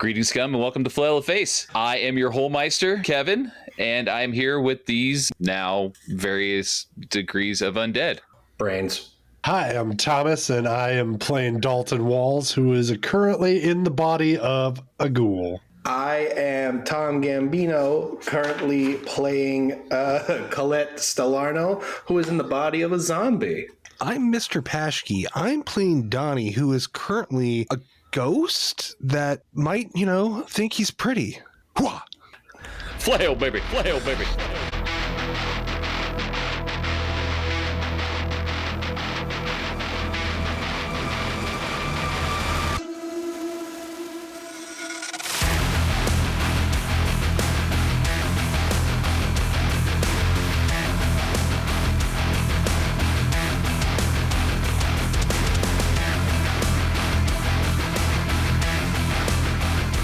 Greetings, scum, and welcome to Flail of Face. I am your Holmeister, Kevin, and I am here with these now various degrees of undead. Brains. Hi, I'm Thomas, and I am playing Dalton Walls, who is currently in the body of a ghoul. I am Tom Gambino, currently playing Collette Stellarno, who is in the body of a zombie. I'm Mr. Paschke. I'm playing Donnie, who is currently a ghost that might, think he's pretty. Whoa. Flail, baby! Flail, baby!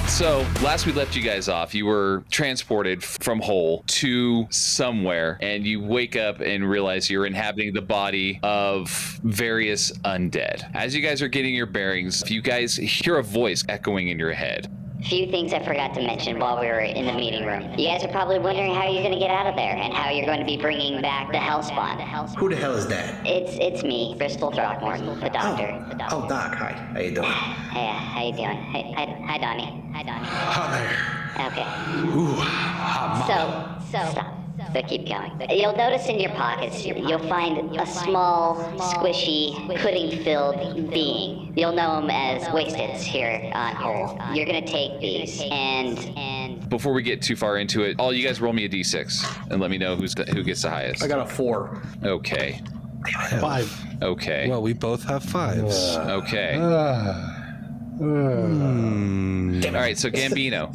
So, last we left you guys off, you were transported from Hole to somewhere, and you wake up and realize you're inhabiting the body of various undead. As you guys are getting your bearings, you guys hear a voice echoing in your head. Few things I forgot to mention while we were in the meeting room. You guys are probably wondering how you're going to get out of there and how you're going to be bringing back the HellSpawn. Who the hell is that? It's me, Bristol Throckmorton, the doctor. Oh, Doc, hi. How you doing? Hey, how you doing? Hi, Donnie. Hi, Donnie. Hi there. Okay. Ooh, hot So stop. So keep going. You'll notice in your pockets, you'll find a small, squishy, pudding-filled being. You'll know him as Wasteds here on Hole. You're gonna take these, and Before we get too far into it, all you guys roll me a d6 and let me know who gets the highest. I got a 4. Okay. 5. Okay. Well, we both have 5s. Okay. All right, so Gambino.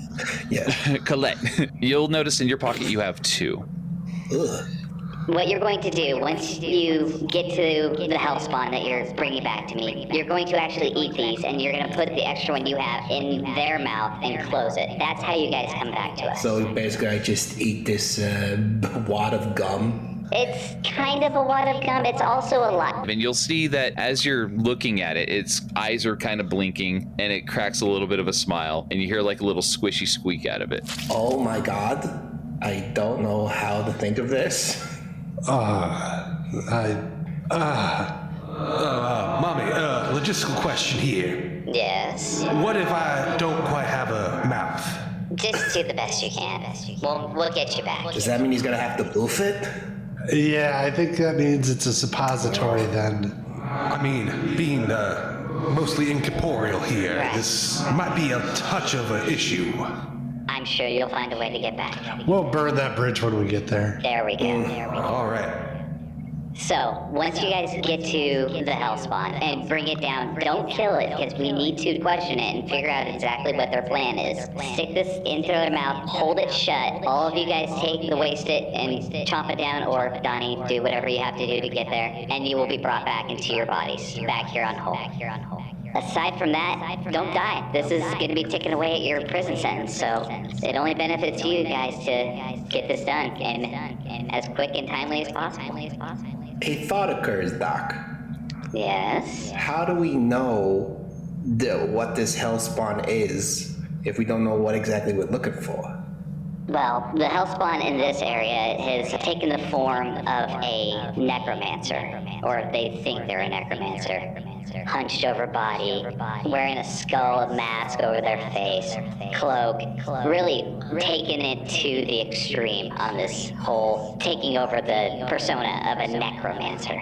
Yeah. Collette, you'll notice in your pocket you have 2. Ugh. what you're going to do once you get to the HellSpawn that you're bringing back to me, you're going to actually eat these, and you're going to put the extra one you have in their mouth and close it. That's how you guys come back to us. So basically I just eat this wad of gum. It's kind of a wad of gum. It's also a lot. And you'll see that as you're looking at it, its eyes are kind of blinking, and it cracks a little bit of a smile, and you hear like a little squishy squeak out of it. Oh my god. I don't know how to think of this. Mommy, logistical question here. Yes. What if I don't quite have a mouth? Just do the best you can. We'll get you back. Does that mean he's gonna have to boof it? Yeah, I think that means it's a suppository then. I mean, being mostly incorporeal here, Right. this might be a touch of an issue. I'm sure you'll find a way to get back. We'll burn that bridge when we get there. There we go. All right. So, once you guys get to the HellSpawn and bring it down, don't kill it, because we need to question it and figure out exactly what their plan is. Stick this into their mouth, hold it shut. All of you guys take the waste it and chomp it down, or Donnie, do whatever you have to do to get there, and you will be brought back into your bodies, back here on Hole. Aside from that, don't die. This is going to be ticking away at your prison sentence, so it only benefits you guys to get this done, and as quick and timely as possible. A thought occurs, Doc. Yes? How do we know what this HellSpawn is if we don't know what exactly we're looking for? Well, the HellSpawn in this area has taken the form of a necromancer, or they think they're a necromancer. Hunched over body, wearing a skull mask over their face, cloak, really taking it to the extreme on this whole taking over the persona of a necromancer.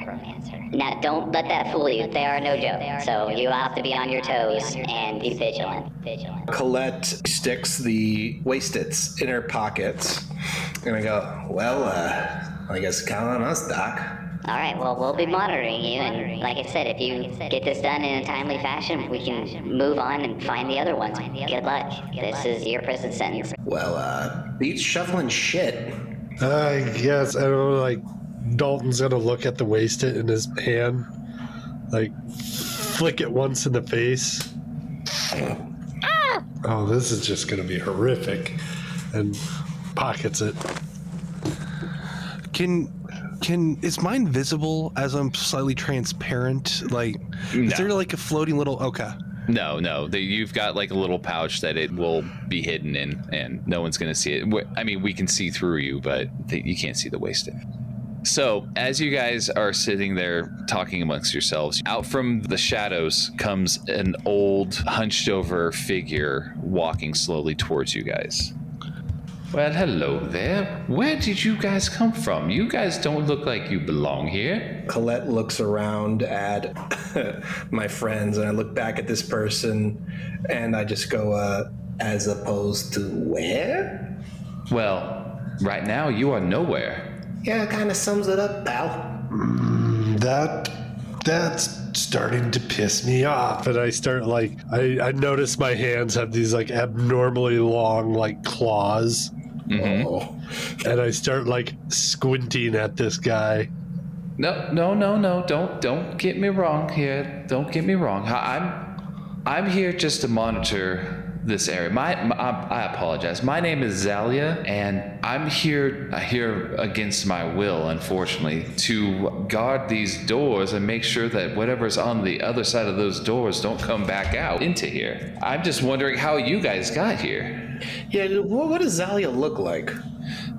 Now, don't let that fool you. They are no joke, so you have to be on your toes and be vigilant. Collette sticks the waste-its in her pockets, and I go, well, I guess count on us, Doc. All right, well, we'll be monitoring you, and like I said, if you get this done in a timely fashion, we can move on and find the other ones. Good luck. This is your prison sentence. Well, beats shoveling shit. I guess, I don't know, like, Dalton's gonna look at the wasted in his hand, like, flick it once in the face. Oh, this is just gonna be horrific. And pockets it. Is mine visible as I'm slightly transparent? Like, No. is there like a floating little? Okay. No. You've got like a little pouch that it will be hidden in, and no one's going to see it. I mean, we can see through you, but you can't see the wasted. So, as you guys are sitting there talking amongst yourselves, out from the shadows comes an old, hunched-over figure walking slowly towards you guys. Well, hello there. Where did you guys come from? You guys don't look like you belong here. Collette looks around at my friends, and I look back at this person, and I just go, as opposed to where? Well, right now you are nowhere. Yeah, kind of sums it up, pal. That's starting to piss me off. And I start like, I notice my hands have these like abnormally long like claws. Mm-hmm. Oh. And I start like squinting at this guy. No. Don't get me wrong here. Don't get me wrong. I'm here just to monitor this area. I apologize. My name is Zalia, and I'm here against my will, unfortunately, to guard these doors and make sure that whatever's on the other side of those doors don't come back out into here. I'm just wondering how you guys got here. Yeah, what does Zalia look like?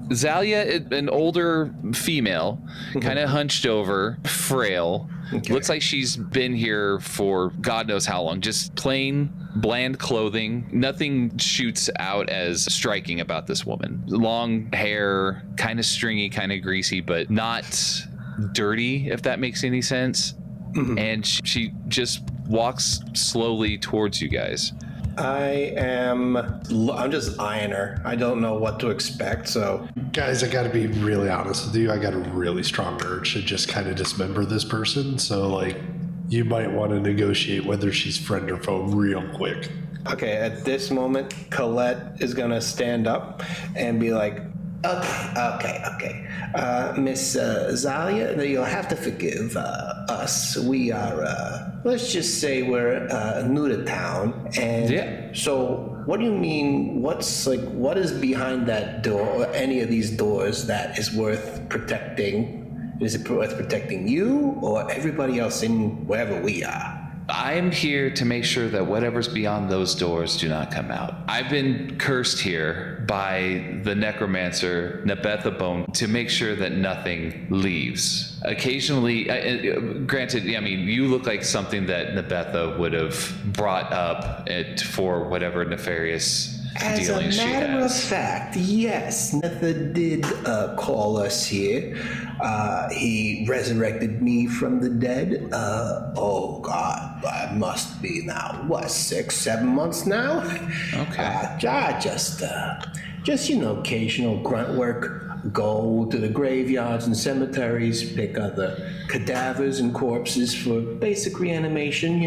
Zalia, an older female, kind of hunched over, frail. Okay. Looks like she's been here for God knows how long. Just plain, bland clothing. Nothing shoots out as striking about this woman. Long hair, kind of stringy, kind of greasy, but not dirty, if that makes any sense. Mm-hmm. And she just walks slowly towards you guys. I'm just eyeing her. I don't know what to expect, so. Guys, I gotta be really honest with you. I got a really strong urge to just kind of dismember this person. So, like, you might want to negotiate whether she's friend or foe real quick. Okay, at this moment, Collette is gonna stand up and be like, Okay. Miss Zalia, you'll have to forgive us. We are, let's just say we're new to town. And yeah. So what do you mean, what is behind that door, or any of these doors that is worth protecting? Is it worth protecting you or everybody else in wherever we are? I am here to make sure that whatever's beyond those doors do not come out. I've been cursed here by the necromancer Nebetha Bone to make sure that nothing leaves. Occasionally, granted, I mean, you look like something that Nebetha would have brought up for whatever nefarious dealings she has. As a matter of fact, yes, Nebetha did call us here. He resurrected me from the dead. Oh God, I must be now, 6-7 months now? Okay. Just occasional grunt work. Go to the graveyards and cemeteries, pick other cadavers and corpses for basic reanimation,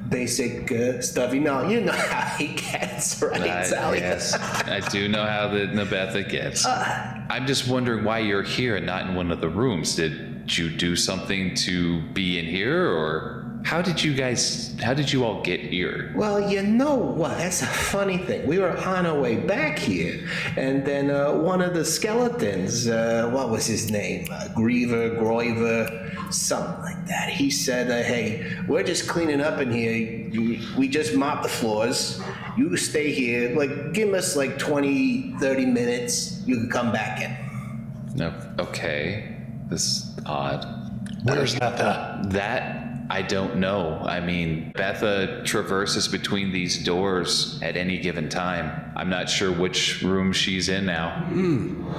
basic stuff. You know how he gets, right, Sally? Yes, I do know how the Nebetha gets. I'm just wondering why you're here and not in one of the rooms. Did you do something to be in here, or how did you all get here? Well, you know what? That's a funny thing. We were on our way back here, and then one of the skeletons, what was his name? Groiver, something like that. He said, hey, we're just cleaning up in here. We just mopped the floors. You stay here. Give us 20, 30 minutes. You can come back in. No, okay. This is odd. Where's Betha? That I don't know. I mean, Betha traverses between these doors at any given time. I'm not sure which room she's in now.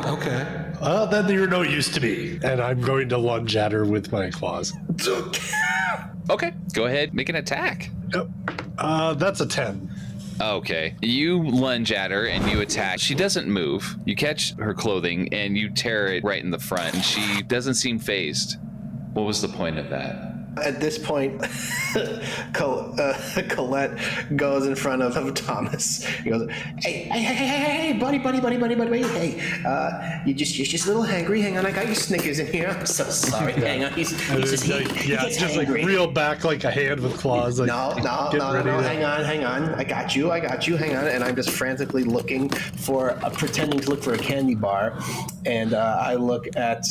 Okay. Well, then you're no use to me. And I'm going to lunge at her with my claws. Okay, go ahead, make an attack. That's a 10. Okay. You lunge at her and you attack. She doesn't move. You catch her clothing and you tear it right in the front, and she doesn't seem phased. What was the point of that? At this point, Collette goes in front of Thomas. He goes, hey, buddy, hey, you're just a little hangry. Hang on, I got your Snickers in here. I'm so sorry. Hang on, he's just reel back like a hand with claws. No, hang on. I got you. Hang on, and I'm just frantically looking pretending to look for a candy bar, and I look at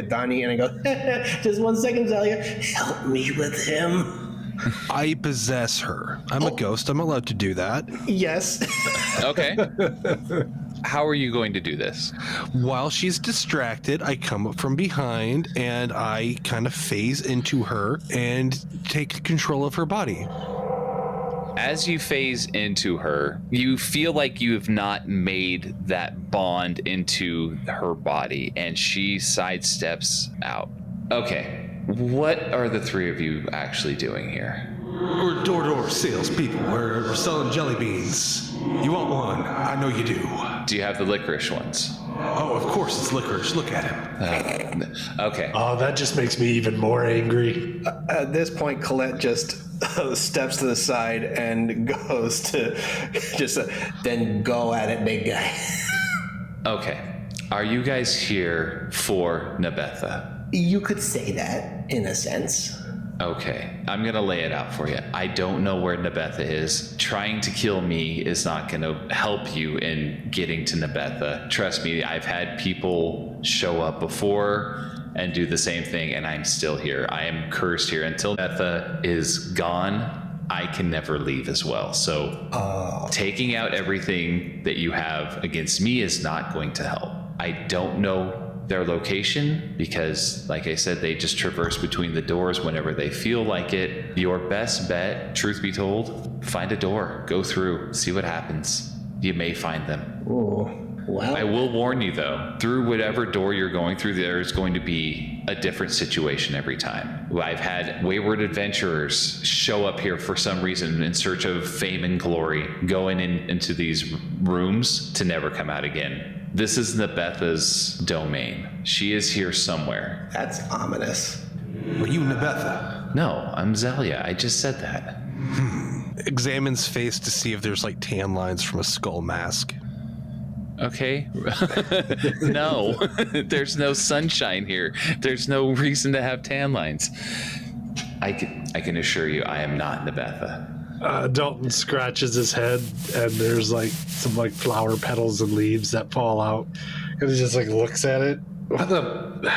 Donnie and I go, just 1 second, Zalia. Help me with him. I possess her. I'm a ghost. I'm allowed to do that. Yes. Okay. How are you going to do this? While she's distracted, I come up from behind and I kind of phase into her and take control of her body. As you phase into her, you feel like you have not made that bond into her body, and she sidesteps out. Okay, what are the three of you actually doing here? We're door-to-door salespeople. We're selling jelly beans. You want one? I know you do. Do you have the licorice ones? Oh, of course it's licorice. Look at him. Okay. Oh, that just makes me even more angry. At this point, Collette just steps to the side and goes to just then go at it, big guy. Okay. Are you guys here for Nebetha? You could say that in a sense. Okay, I'm gonna lay it out for you. I don't know where Nebetha is. Trying to kill me is not gonna help you in getting to Nebetha. Trust me, I've had people show up before and do the same thing, and I'm still here. I am cursed here. Until Nebetha is gone, I can never leave as well. So taking out everything that you have against me is not going to help. I don't know their location because, like I said, they just traverse between the doors whenever they feel like it. Your best bet, truth be told, find a door, go through, see what happens. You may find them. Oh, well. I will warn you though, through whatever door you're going through, there's going to be a different situation every time. I've had wayward adventurers show up here for some reason in search of fame and glory, going into these rooms to never come out again. This is Nebetha's domain. She is here somewhere. That's ominous. Were you Nebetha? No, I'm Zalia. I just said that. Examines face to see if there's like tan lines from a skull mask. Okay. No, there's no sunshine here. There's no reason to have tan lines. I can assure you I am not Nebetha. Dalton scratches his head, and there's like some like flower petals and leaves that fall out, and he just like looks at it. What the?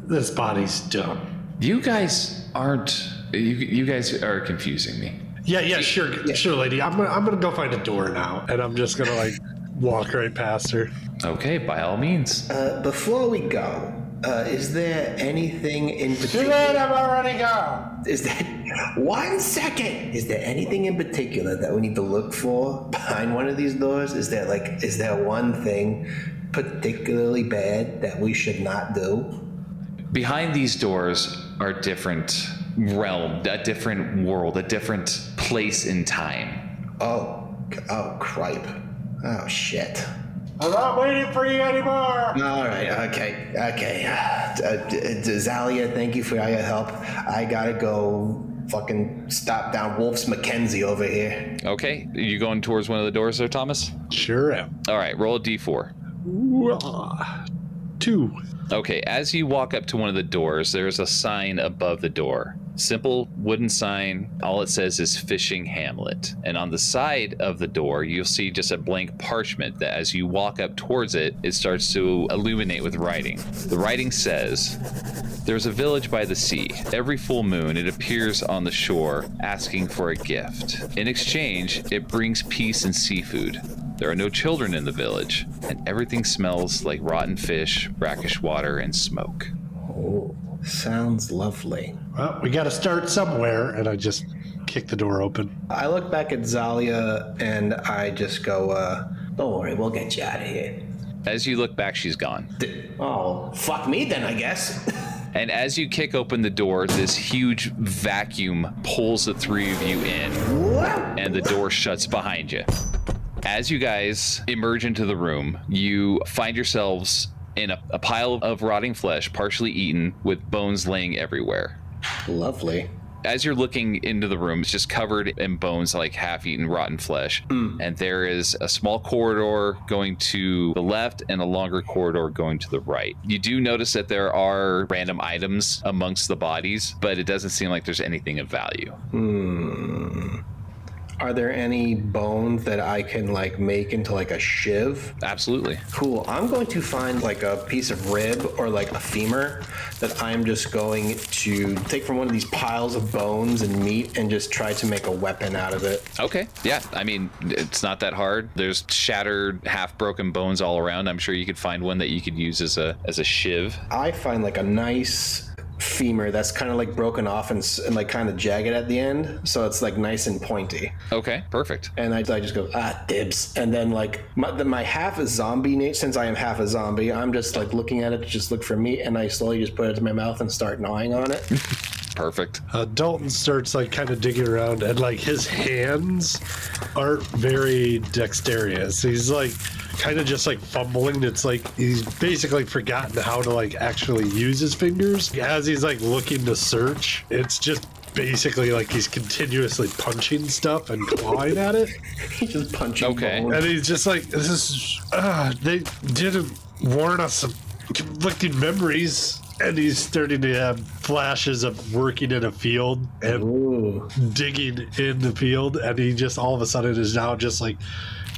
This body's dumb. You guys aren't. You guys are confusing me. Yeah, sure, lady. I'm gonna go find a door now, and I'm just gonna like walk right past her. Okay, by all means. Before we go, is there anything in particular? Too late, I've already gone. Is there 1 second? Is there anything in particular that we need to look for behind one of these doors? Is there one thing particularly bad that we should not do? Behind these doors are different realm, a different world, a different place in time. Oh, cripe. Oh, shit. I'm not waiting for you anymore. All right, okay. Zalia, thank you for all your help. I gotta go fucking stop down Wolf's Mackenzie over here. Okay, you going towards one of the doors there, Thomas? Sure am. All right, roll a d4. 2. Okay, as you walk up to one of the doors, there's a sign above the door. Simple wooden sign. All it says is Fishing Hamlet. And on the side of the door, you'll see just a blank parchment that as you walk up towards it, it starts to illuminate with writing. The writing says, "There's a village by the sea. Every full moon, it appears on the shore asking for a gift. In exchange, it brings peace and seafood. There are no children in the village, and everything smells like rotten fish, brackish water, and smoke." Oh, sounds lovely. Well, we got to start somewhere, and I just kick the door open. I look back at Zalia and I just go, don't worry, we'll get you out of here. As you look back, she's gone. Oh, fuck me then, I guess. And as you kick open the door, this huge vacuum pulls the three of you in, and the door shuts behind you. As you guys emerge into the room, you find yourselves in a pile of rotting flesh, partially eaten, with bones laying everywhere. Lovely. As you're looking into the room, it's just covered in bones, like half-eaten rotten flesh. And there is a small corridor going to the left and a longer corridor going to the right. You do notice that there are random items amongst the bodies, but it doesn't seem like there's anything of value. Are there any bones that I can like make into like a shiv? Absolutely. Cool. I'm going to find like a piece of rib or like a femur that I'm just going to take from one of these piles of bones and meat and just try to make a weapon out of it. Okay. Yeah. I mean, it's not that hard. There's shattered, half-broken bones all around. I'm sure you could find one that you could use as a shiv. I find like a nice femur that's kind of like broken off and like kind of jagged at the end, so it's like nice and pointy. Okay, perfect. And I just go, dibs. And then like my half a zombie nature, since I am half a zombie, I'm just like looking at it to just look for meat, and I slowly just put it in my mouth and start gnawing on it. Perfect. Dalton starts like kind of digging around, and like his hands aren't very dexterous. He's like kind of just like fumbling. It's like he's basically forgotten how to like actually use his fingers. As he's like looking to search, it's just basically like he's continuously punching stuff and clawing at it. He's just punching. Okay. bones. And he's just like, this is, they didn't warn us of conflicting memories. And he's starting to have flashes of working in a field and Ooh. digging in the field. And he just all of a sudden is now just like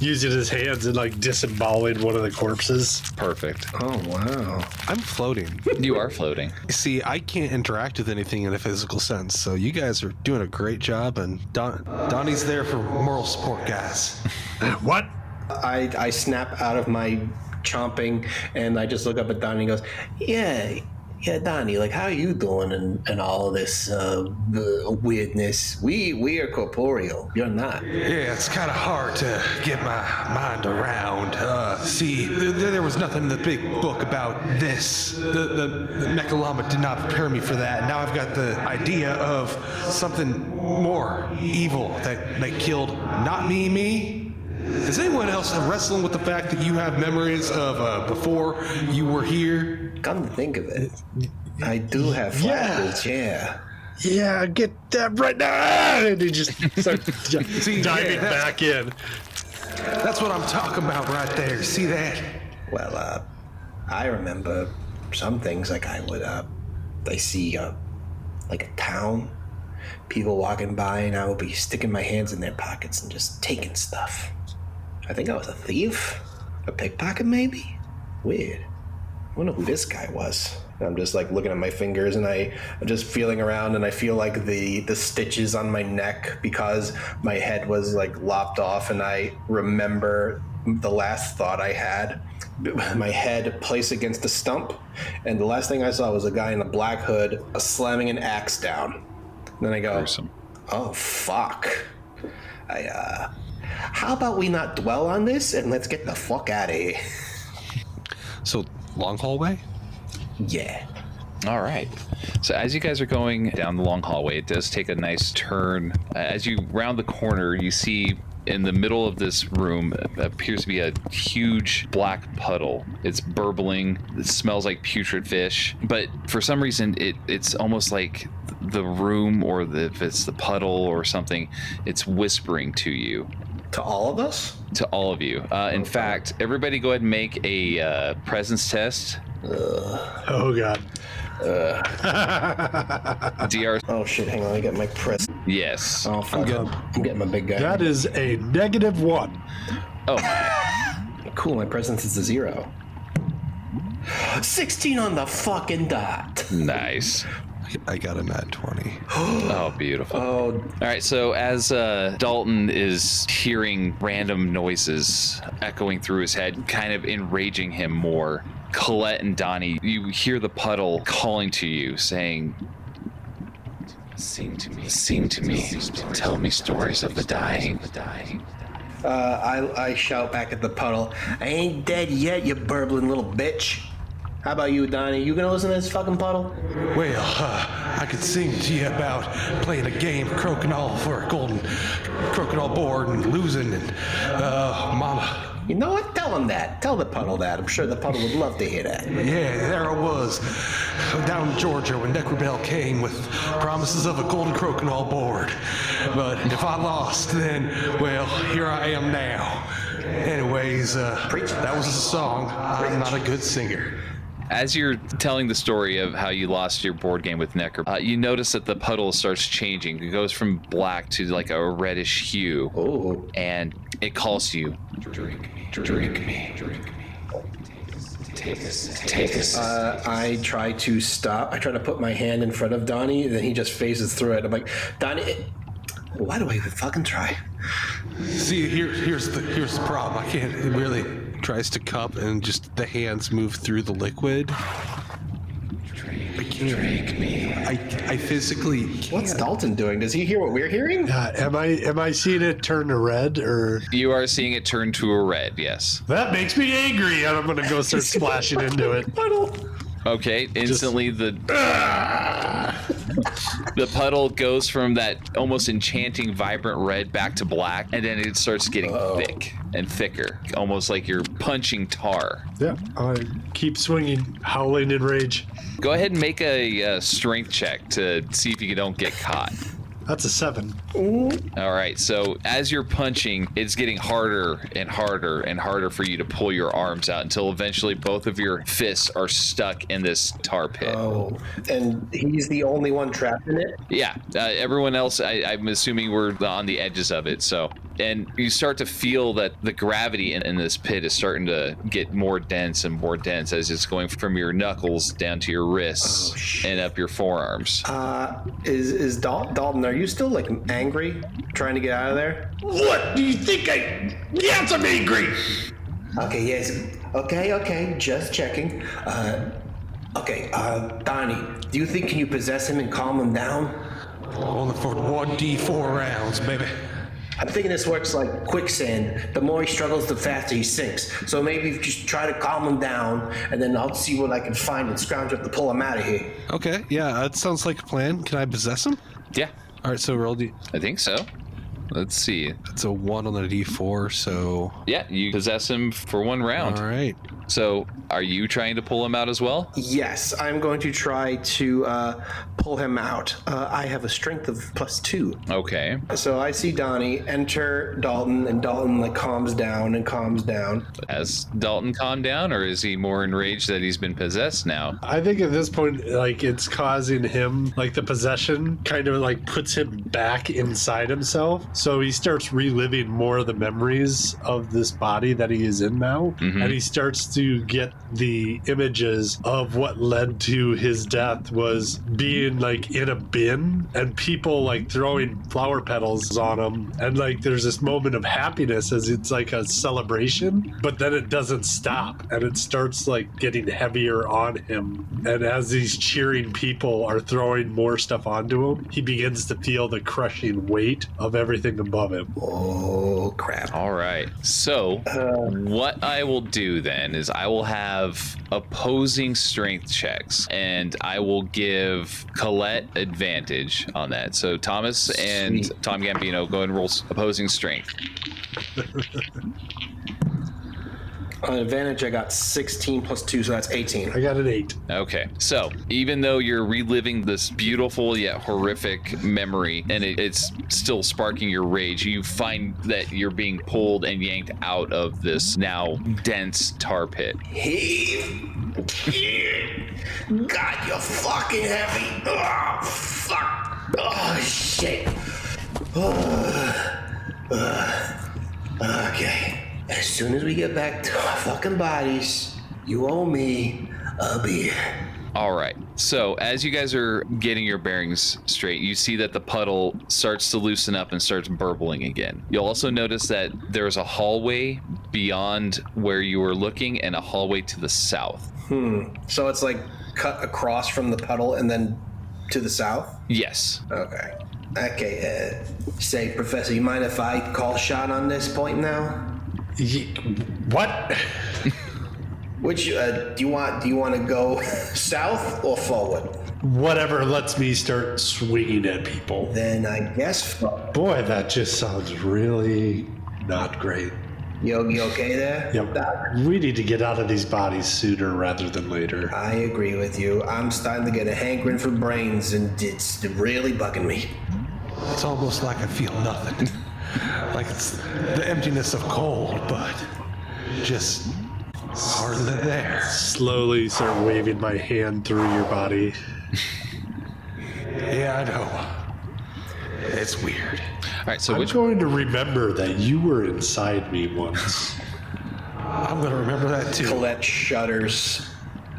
using his hands and like disemboweling one of the corpses. Perfect. Oh, wow. I'm floating. You are floating. See, I can't interact with anything in a physical sense, so you guys are doing a great job, and Donnie's there for moral support, guys. What? I snap out of my chomping, and I just look up at Donnie and he goes, yeah, Donnie, like, how are you doing and all this weirdness? We are corporeal. You're not. Yeah, it's kind of hard to get my mind around. See, there was nothing in the big book about this. The Necrolama did not prepare me for that. Now I've got the idea of something more evil that killed not me. Is anyone else wrestling with the fact that you have memories of before you were here? Come to think of it, I do have flashes, yeah. Yeah, get that right now. And he just starts diving back in. That's what I'm talking about right there. See that? Well, I remember some things, like I see, like a town, people walking by, and I would be sticking my hands in their pockets and just taking stuff. I think I was a thief, a pickpocket maybe? Weird. I wonder who this guy was. And I'm just like looking at my fingers, and I'm just feeling around, and I feel like the stitches on my neck because my head was like lopped off, and I remember the last thought I had. My head placed against a stump, and the last thing I saw was a guy in a black hood slamming an axe down. And then I go, Gruesome. Oh, fuck. How about we not dwell on this and let's get the fuck out of here? So, long hallway? Yeah. All right. So as you guys are going down the long hallway, it does take a nice turn. As you round the corner, you see in the middle of this room appears to be a huge black puddle. It's burbling. It smells like putrid fish. But for some reason, it's almost like the room, or if it's the puddle or something, it's whispering to you. To all of us? To all of you. In fact, everybody go ahead and make a presence test. Oh, God. DR. Oh, shit, hang on, I got my press. Yes. Oh, fuck. I'm getting my big guy. That is a -1. Oh, Cool, my presence is a 0. 16 on the fucking dot. nice. I got a nat 20. Oh, beautiful. Oh, All right, so as Dalton is hearing random noises echoing through his head, kind of enraging him more, Collette and Donnie, you hear the puddle calling to you, saying, sing to me, tell me stories of the dying. I shout back at the puddle, I ain't dead yet, you burbling little bitch. How about you, Donnie? You gonna listen to this fucking puddle? Well, I could sing to you about playing a game of crokinole for a golden crokinole board and losing, and mama. You know what? Tell him that. Tell the puddle that. I'm sure the puddle would love to hear that. Yeah, there I was, down in Georgia when Necrobell came with promises of a golden crokinole board. But if I lost, then, well, here I am now. Anyways, that was a song. I'm not a good singer. As you're telling the story of how you lost your board game with Necro, you notice that the puddle starts changing. It goes from black to like a reddish hue. Oh. And it calls you. Drink me. Take us. I try to stop. I try to put my hand in front of Donnie, and then he just phases through it. I'm like, Donnie, why do I even fucking try? See, here's the problem. I can't. It really tries to cup, and just the hands move through the liquid. I can't. Drink me. I physically can't. What's Dalton doing? Does he hear what we're hearing? Am I seeing it turn to red, or You are seeing it turn to a red, yes. that makes me angry, and I'm gonna go start splashing into it. Okay, instantly the puddle goes from that almost enchanting, vibrant red back to black, and then it starts getting thick and thicker, almost like you're punching tar. Yeah, I keep swinging, howling in rage. Go ahead and make a strength check to see if you don't get caught. That's a 7. All right, so as you're punching, it's getting harder and harder and harder for you to pull your arms out until eventually both of your fists are stuck in this tar pit. Oh, and he's the only one trapped in it? Yeah, everyone else, I'm assuming we're on the edges of it, so. And you start to feel that the gravity in this pit is starting to get more dense and more dense as it's going from your knuckles down to your wrists and up your forearms. Is Dalton, are you still like angry, trying to get out of there? What do you think Yes, I'm angry! Okay, yes. Okay, just checking. Donnie, do you think can you possess him and calm him down? Only for 1d4 rounds, baby. I'm thinking this works like quicksand. The more he struggles, the faster he sinks. So maybe if you just try to calm him down, and then I'll see what I can find and scrounge up to pull him out of here. Okay, yeah, that sounds like a plan. Can I possess him? Yeah, All right, so roll I think so. Let's see. It's a 1 on the d4, so... Yeah, you possess him for 1 round. All right. So, are you trying to pull him out as well? Yes, I'm going to try to pull him out. I have a strength of +2. Okay. So I see Donnie enter Dalton, and Dalton like calms down and calms down. Has Dalton calmed down, or is he more enraged that he's been possessed now? I think at this point, like, it's causing him, like, the possession kind of like puts him back inside himself. So he starts reliving more of the memories of this body that he is in now. Mhm. And he starts to get the images of what led to his death was being like in a bin and people like throwing flower petals on him. And like there's this moment of happiness as it's like a celebration, but then it doesn't stop and it starts like getting heavier on him. And as these cheering people are throwing more stuff onto him, he begins to feel the crushing weight of everything above him. Oh, crap. All right. So, what I will do then is I will have opposing strength checks, and I will give Collette advantage on that. So, Thomas and Sweet. Tom Gambino, go and roll opposing strength. On advantage, I got 16 +2, so that's 18. I got an 8. Okay, so even though you're reliving this beautiful yet horrific memory and it's still sparking your rage, you find that you're being pulled and yanked out of this now dense tar pit. Heave. God, you're fucking heavy. Oh, fuck. Oh, shit. Okay. As soon as we get back to our fucking bodies, you owe me a beer. All right. So as you guys are getting your bearings straight, you see that the puddle starts to loosen up and starts burbling again. You'll also notice that there's a hallway beyond where you were looking and a hallway to the south. So it's like cut across from the puddle and then to the south? Yes. Okay. Okay, say, Professor, you mind if I call shot on this point now? What? Which, do you want to go south or forward? Whatever lets me start swinging at people. Then I guess Boy, that just sounds really not great. you okay there? Yep. Doc? We need to get out of these bodies sooner rather than later. I agree with you. I'm starting to get a hankering for brains, and it's really bugging me. It's almost like I feel nothing. Like it's the emptiness of cold, but just hardly there. Slowly start waving my hand through your body. Yeah, I know. It's weird. All right, so I'm going to remember that you were inside me once. I'm going to remember that too. Collette shudders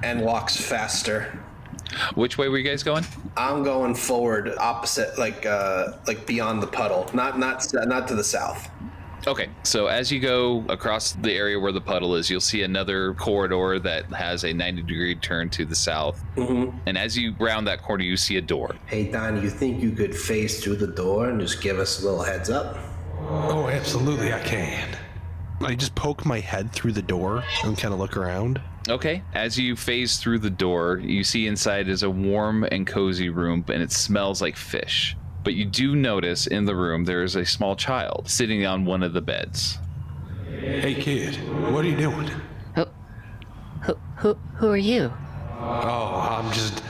and walks faster. which way were you guys going? I'm going forward, opposite, like beyond the puddle, not to the south. Okay, so as you go across the area where the puddle is, you'll see another corridor that has a 90-degree turn to the south. Mm-hmm. And as you round that corner, you see a door. Hey, Don, you think you could phase through the door and just give us a little heads up? Oh, absolutely, I can. I just poke my head through the door and kind of look around. Okay, as you phase through the door, you see inside is a warm and cozy room, and it smells like fish. But you do notice in the room there is a small child sitting on one of the beds. Hey, kid, what are you doing? Who are you? Oh, I'm just,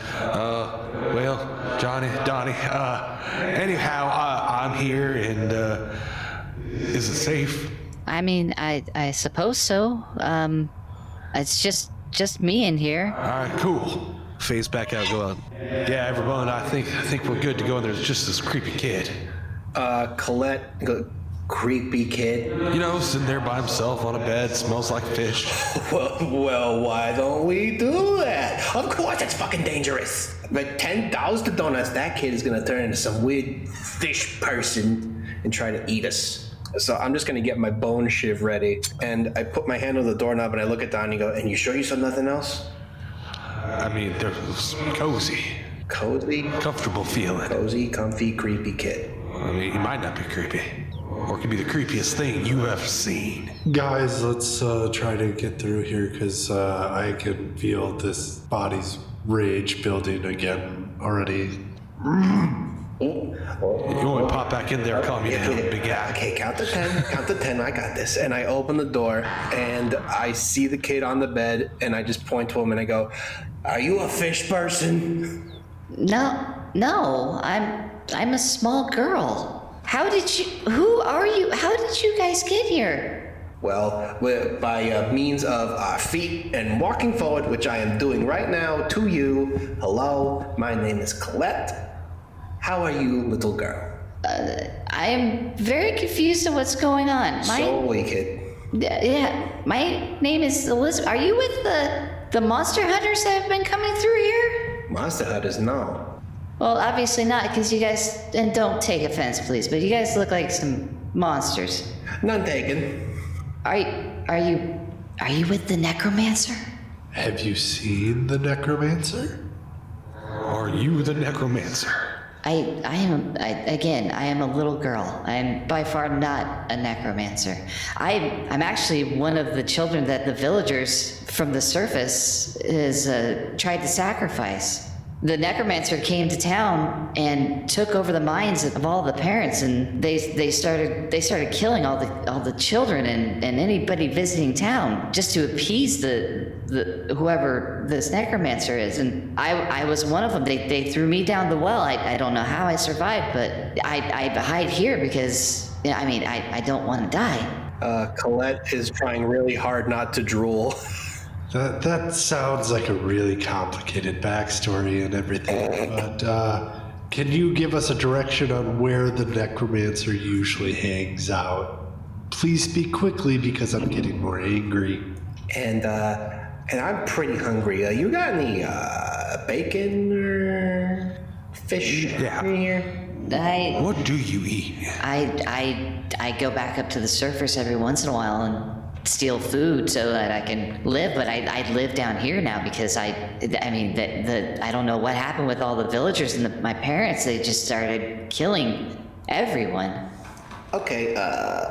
Donnie. Anyhow, I'm here, and is it safe? I mean, I suppose so. It's just me in here. All right, cool. Phase back out, go on. Yeah, everyone, I think we're good to go. And there's just this creepy kid. Collette, creepy kid. You know, sitting there by himself on a bed, smells like fish. Well, why don't we do that? Of course, it's fucking dangerous. But $10 donuts, that kid is gonna turn into some weird fish person and try to eat us. So I'm just gonna get my bone shiv ready, and I put my hand on the doorknob and I look at Donnie and go, "And you sure you saw nothing else?" I mean, there's cozy. Cozy? Comfortable feeling. Cozy, comfy, creepy kid. I mean, he might not be creepy. Or it could be the creepiest thing you ever seen. Guys, let's try to get through here, because I can feel this body's rage building again already. You want to pop back in there, calm you down, big guy. Okay, count to 10, I got this. And I open the door, and I see the kid on the bed, and I just point to him, and I go, "Are you a fish person?" No, I'm a small girl. Who are you? How did you guys get here? Well, by means of our feet and walking forward, which I am doing right now to you. Hello, my name is Collette. How are you, little girl? I am very confused on what's going on. So wicked. Yeah, my name is Elizabeth. Are you with the monster hunters that have been coming through here? Monster hunters, no. Well, obviously not, because you guys, and don't take offense, please, but you guys look like some monsters. None taken. Are you with the necromancer? Have you seen the necromancer? Are you the necromancer? I am a little girl. I'm by far not a necromancer. I'm actually one of the children that the villagers from the surface has tried to sacrifice. The necromancer came to town and took over the minds of all the parents, and they started killing all the children and anybody visiting town just to appease the whoever this necromancer is. And I was one of them. They threw me down the well. I don't know how I survived, but I hide here because I don't want to die. Collette is trying really hard not to drool. That sounds like a really complicated backstory and everything, but can you give us a direction on where the necromancer usually hangs out? Please speak quickly, because I'm getting more angry. And I'm pretty hungry. You got any bacon or fish in here? What do you eat? I go back up to the surface every once in a while and steal food so that I can live, but I live down here now because I don't know what happened with all the villagers and my parents. They just started killing everyone. Okay,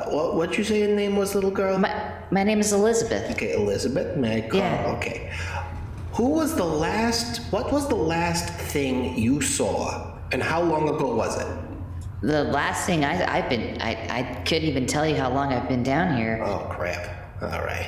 what'd you say your name was, little girl? My name is Elizabeth. Okay, Elizabeth, may I call? Yeah. Okay. What was the last thing you saw, and how long ago was it? The last thing I couldn't even tell you how long I've been down here. Oh, crap. All right.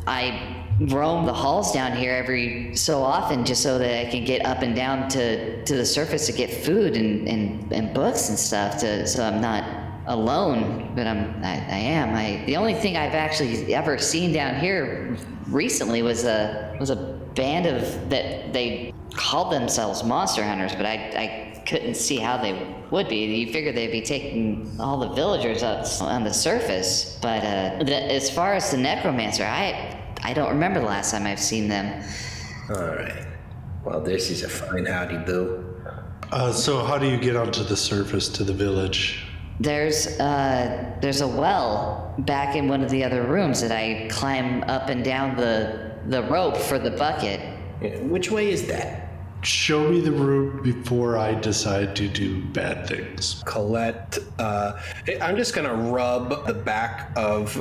I roam the halls down here every so often just so that I can get up and down to the surface to get food and books and stuff so I'm not alone, but I am. The only thing I've actually ever seen down here recently was a band that they called themselves monster hunters, but I couldn't see how they would be. You figure they'd be taking all the villagers up on the surface, but as far as the necromancer, I don't remember the last time I've seen them. All right. Well, this is a fine howdy-do. So how do you get onto the surface to the village? There's a well back in one of the other rooms that I climb up and down the rope for the bucket. Yeah, which way is that? Show me the route before I decide to do bad things. Collette, I'm just gonna rub the back of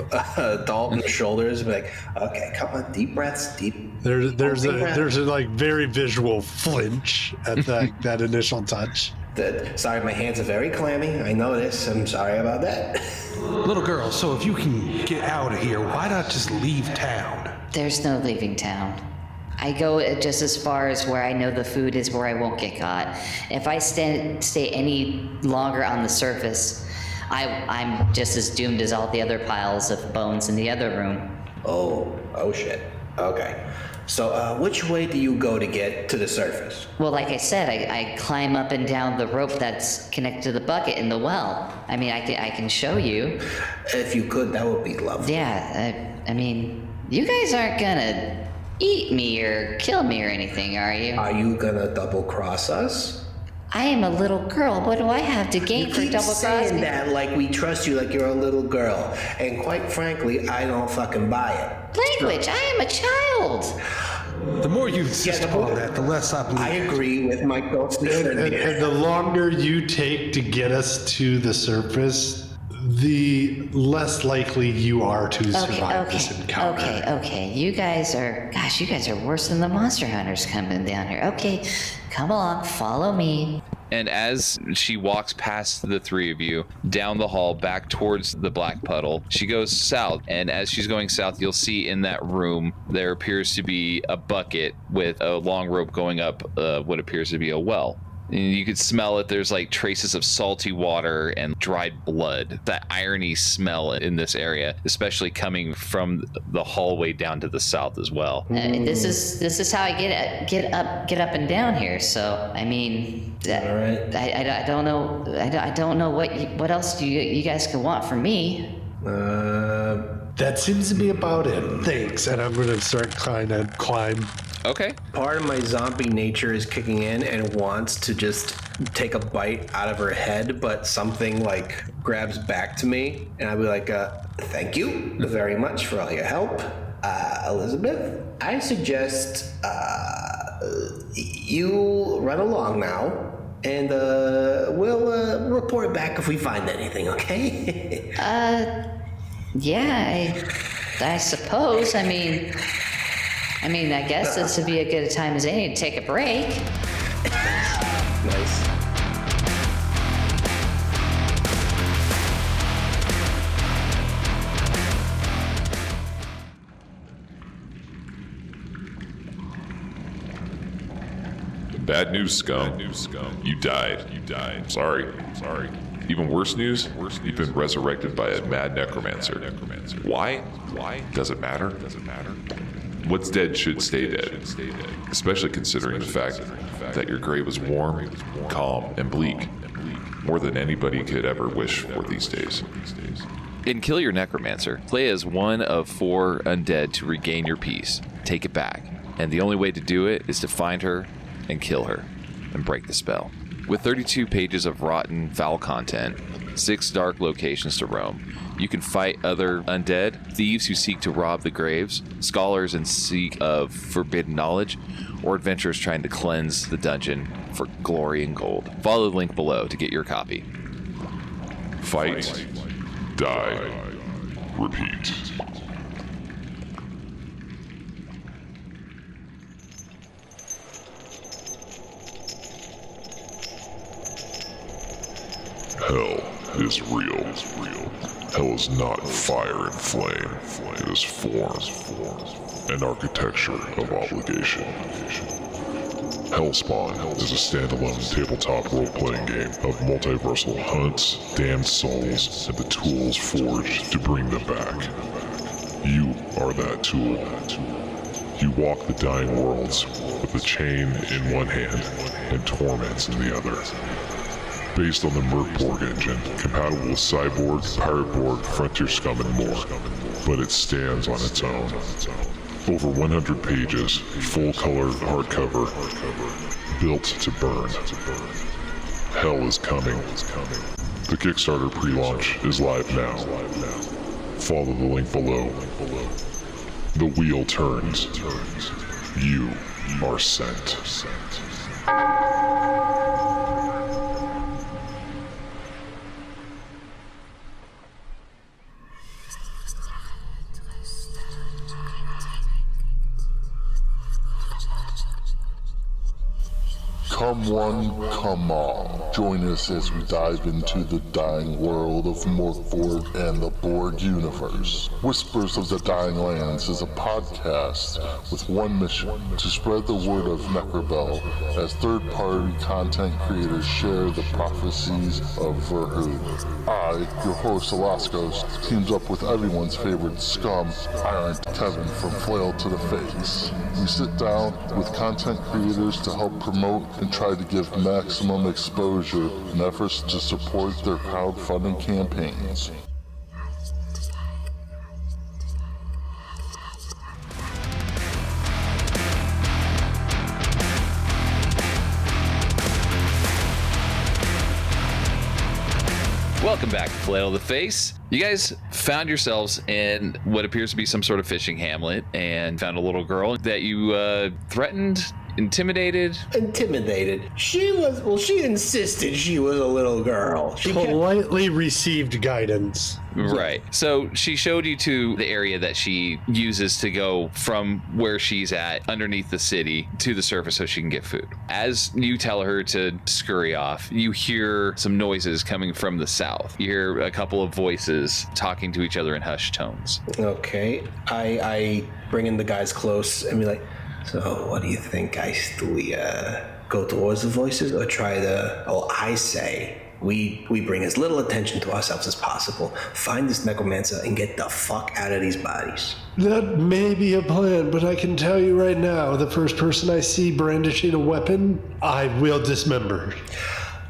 Dalton's shoulders and be like, okay, come on, deep breaths, deep. There's a like very visual flinch at that initial touch. Sorry, my hands are very clammy. I know this. I'm sorry about that. Little girl, so if you can get out of here, why not just leave town? There's no leaving town. I go just as far as where I know the food is, where I won't get caught. If I stay any longer on the surface, I'm just as doomed as all the other piles of bones in the other room. Oh shit. Okay. So, which way do you go to get to the surface? Well, like I said, I climb up and down the rope that's connected to the bucket in the well. I mean, I can show you. If you could, that would be lovely. Yeah, I mean, you guys aren't gonna eat me or kill me or anything, are you? Are you gonna double-cross us? I am a little girl. What do I have to gain for Keep double-crossing? saying that like we trust you like you're a little girl. And quite frankly, I don't fucking buy it. Language, I am a child. The more you insist upon that, the less I believe. I agree with my ghostly friend And here. the longer you take to get us to the surface, the less likely you are to survive this encounter. Okay. You guys are worse than the monster hunters coming down here. Okay, come along, follow me. And as she walks past the three of you down the hall back towards the black puddle, she goes south. And as she's going south, you'll see in that room there appears to be a bucket with a long rope going up what appears to be a well. And you could smell it. There's like traces of salty water and dried blood. That irony smell in this area, especially coming from the hallway down to the south as well. This is how I get up and down here. So I mean, All right. I don't know. I don't know what else you guys can want from me. That seems to be about it. Thanks. And I'm going to start trying to climb. Okay. Part of my zombie nature is kicking in and wants to just take a bite out of her head, but something like grabs back to me, and I'll be like, thank you very much for all your help. Elizabeth, I suggest you run along now, and we'll report back if we find anything, okay? Yeah, I suppose. I mean, I guess this would be a good time as any to take a break. Nice. Bad news, scum. You died. Sorry. Even worse news, you've been resurrected by a mad necromancer. Why? Doesn't matter. What's dead should stay dead. Especially considering the fact that your grave is warm, calm, and bleak. More than anybody could ever wish for these days. In Kill Your Necromancer, play as one of 4 undead to regain your peace. Take it back. And the only way to do it is to find her and kill her and break the spell. With 32 pages of rotten, foul content, 6 dark locations to roam, you can fight other undead, thieves who seek to rob the graves, scholars in seek of forbidden knowledge, or adventurers trying to cleanse the dungeon for glory and gold. Follow the link below to get your copy. Fight, die, repeat. Hell is real. Hell is not fire and flame. It is form, an architecture of obligation. HellSpawn is a standalone tabletop role-playing game of multiversal hunts, damned souls, and the tools forged to bring them back. You are that tool. You walk the dying worlds with a chain in one hand and torments in the other. Based on the Mörk Borg engine, compatible with Cyborg, Pirate Borg, Frontier Scum, and more, but it stands on its own. Over 100 pages, full-color hardcover, built to burn. Hell is coming. The Kickstarter pre-launch is live now. Follow the link below. The wheel turns. You are sent. Come one, come all. Join us as we dive into the dying world of Borg and the Borg universe. Whispers of the Dying Lands is a podcast with one mission: to spread the word of Necrobell as third-party content creators share the prophecies of Verhood. I, your host Alaskos, teams up with everyone's favorite scum, Iron Kevin from FLAIL-TO the Face. We sit down with content creators to help promote and try to give maximum exposure in efforts to support their crowdfunding campaigns. Welcome back to Flail the Face. You guys found yourselves in what appears to be some sort of fishing hamlet and found a little girl that you threatened, intimidated. She insisted she was a little girl. She Politely received guidance. Right. So she showed you to the area that she uses to go from where she's at underneath the city to the surface so she can get food. As you tell her to scurry off, you hear some noises coming from the south. You hear a couple of voices talking to each other in hushed tones. Okay. I bring in the guys close and be like, so what do you think, guys? Do we go towards the voices or try to... Oh, I say we bring as little attention to ourselves as possible, find this necromancer, and get the fuck out of these bodies. That may be a plan, but I can tell you right now, the first person I see brandishing a weapon, I will dismember.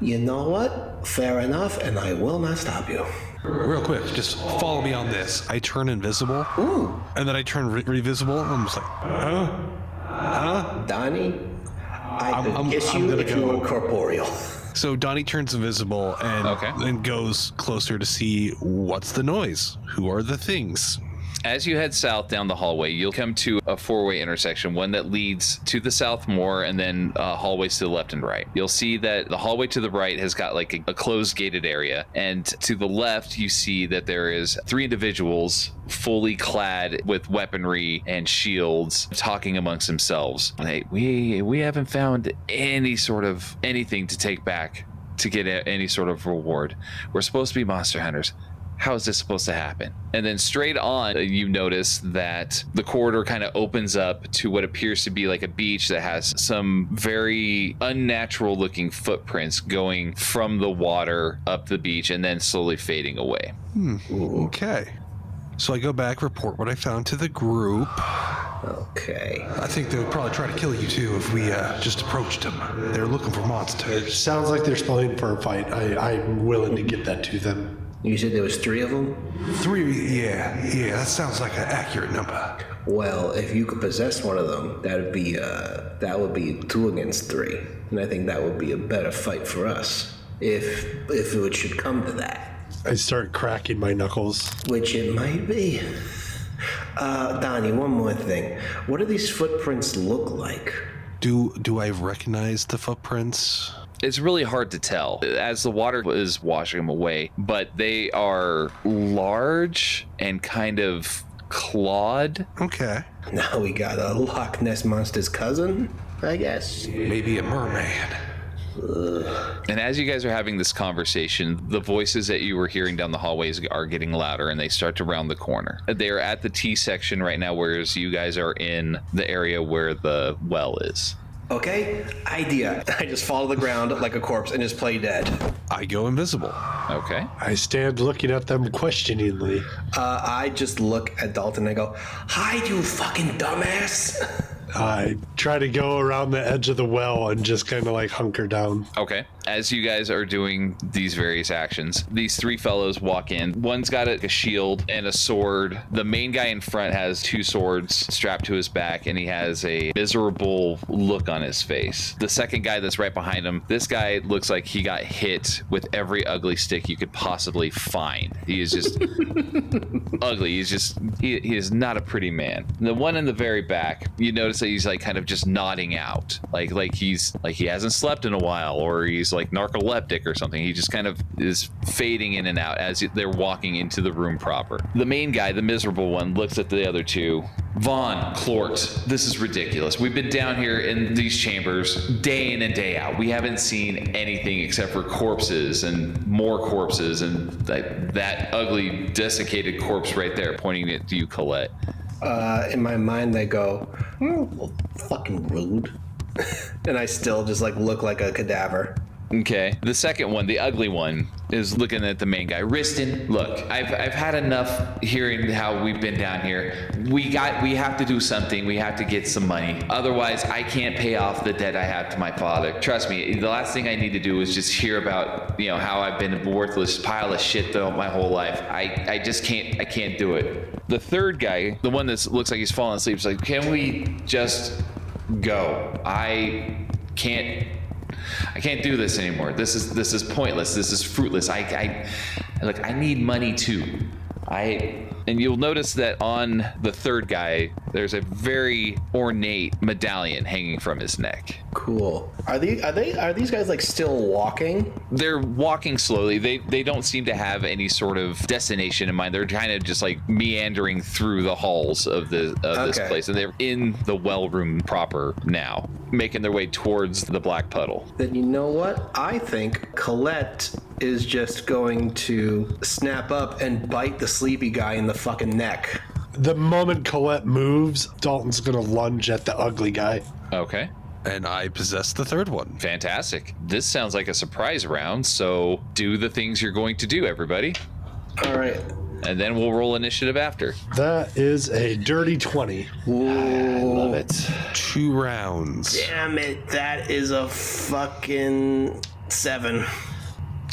You know what? Fair enough, and I will not stop you. Real quick, just follow me on this. I turn invisible. Ooh. And then I turn revisible. I'm just like, huh? Donnie, I could kiss you if you were corporeal. So Donnie turns invisible and goes closer to see what's the noise. Who are the things? As you head south down the hallway, you'll come to a four-way intersection, one that leads to the south more, and then hallways to the left and right. You'll see that the hallway to the right has got like a closed gated area, and to the left you see that there is 3 individuals fully clad with weaponry and shields talking amongst themselves. Hey, we haven't found any sort of anything to take back to get any sort of reward. We're supposed to be monster hunters. How is this supposed to happen? And then straight on, you notice that the corridor kind of opens up to what appears to be like a beach that has some very unnatural looking footprints going from the water up the beach and then slowly fading away. Okay. So I go back, report what I found to the group. Okay. I think they would probably try to kill you too if we just approached them. They're looking for monsters. It sounds like they're spawning for a fight. I'm willing to give that to them. You said there was 3 of them? 3, yeah, that sounds like an accurate number. Well, if you could possess one of them, that would be 2 against 3, and I think that would be a better fight for us, if it should come to that. I start cracking my knuckles. Which it might be. Donnie, one more thing. What do these footprints look like? Do I recognize the footprints? It's really hard to tell as the water is washing them away, but they are large and kind of clawed. Okay. Now we got a Loch Ness Monster's cousin, I guess. Maybe a merman. And as you guys are having this conversation, the voices that you were hearing down the hallways are getting louder, and they start to round the corner. They are at the T section right now, whereas you guys are in the area where the well is. Okay, idea. I just fall to the ground like a corpse and just play dead. I go invisible. Okay. I stand looking at them questioningly. I just look at Dalton and I go, hide, you fucking dumbass. I try to go around the edge of the well and just kind of like hunker down. Okay. As you guys are doing these various actions, these three fellows walk in. One's got a shield and a sword. The main guy in front has two swords strapped to his back, and he has a miserable look on his face. The second guy that's right behind him, this guy looks like he got hit with every ugly stick you could possibly find. He is just ugly. He is not a pretty man. The one in the very back, you notice that he's like kind of just nodding out, like he hasn't slept in a while, or he's like narcoleptic or something. He just kind of is fading in and out as they're walking into the room proper. The main guy, the miserable one, looks at the other two. Vaughn, Clort, this is ridiculous. We've been down here in these chambers day in and day out. We haven't seen anything except for corpses and more corpses and that ugly desiccated corpse right there, pointing it to you, Collette. In my mind, they go, well, fucking rude. And I still just like look like a cadaver. Okay. The second one, the ugly one, is looking at the main guy. Riston, look, I've had enough hearing how we've been down here. We have to do something. We have to get some money. Otherwise, I can't pay off the debt I have to my father. Trust me, the last thing I need to do is just hear about, how I've been a worthless pile of shit my whole life. I just can't do it. The third guy, the one that looks like he's falling asleep, is like, can we just go? I can't do this anymore. This is pointless. This is fruitless. I need money too. And you'll notice that on the third guy, there's a very ornate medallion hanging from his neck. Cool. Are these guys like still walking? They're walking slowly. They don't seem to have any sort of destination in mind. They're kind of just like meandering through the halls of this place, and they're in the well room proper now, making their way towards the black puddle. Then you know what? I think Collette is just going to snap up and bite the sleepy guy in the fucking neck. The moment Collette moves, Dalton's gonna lunge at the ugly guy. Okay. And I possess the third one. Fantastic. This sounds like a surprise round, so do the things you're going to do, everybody. All right. And then we'll roll initiative after. That is a dirty 20. Ooh. I love it. 2 rounds. Damn it. That is a fucking 7.